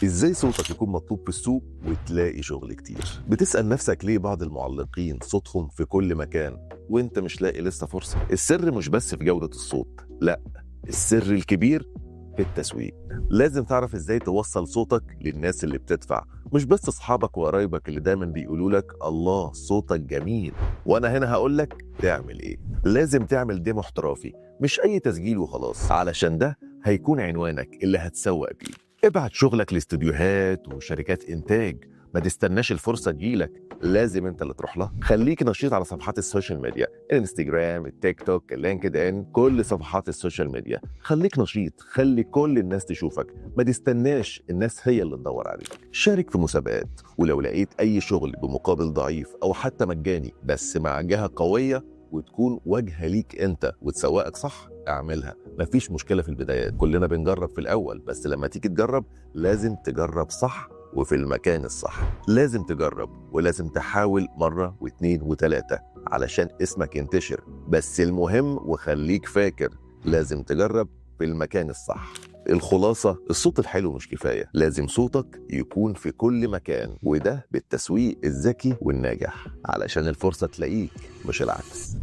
ازاي صوتك يكون مطلوب في السوق وتلاقي شغل كتير؟ بتسأل نفسك ليه بعض المعلقين صوتهم في كل مكان وانت مش لاقي لسه فرصة؟ السر مش بس في جودة الصوت، لا، السر الكبير في التسويق. لازم تعرف ازاي توصل صوتك للناس اللي بتدفع، مش بس اصحابك وقرايبك اللي دايما بيقولوا لك الله صوتك جميل. وانا هنا هقول لك تعمل ايه. لازم تعمل ديمو احترافي، مش اي تسجيل وخلاص، علشان ده هيكون عنوانك اللي هتسوق بيه. ابعت شغلك لاستوديوهات وشركات انتاج، ما تستناش الفرصه تجيلك، لازم انت اللي تروح لها. خليك نشيط على صفحات السوشيال ميديا، الانستجرام، التيك توك، اللينكد ان، كل صفحات السوشيال ميديا. خليك نشيط، خلي كل الناس تشوفك، ما تستناش الناس هي اللي تدور عليك. شارك في مسابقات، ولو لقيت اي شغل بمقابل ضعيف او حتى مجاني بس مع جهه قويه وتكون واجهه ليك انت وتسوقك صح، اعملها. مفيش مشكله في البدايات، كلنا بنجرب في الاول، بس لما تيجي تجرب لازم تجرب صح وفي المكان الصح. لازم تجرب ولازم تحاول مرة واثنين وثلاثة علشان اسمك ينتشر، بس المهم وخليك فاكر لازم تجرب في المكان الصح. الخلاصة، الصوت الحلو مش كفاية، لازم صوتك يكون في كل مكان، وده بالتسويق الذكي والناجح علشان الفرصة تلاقيك مش العكس.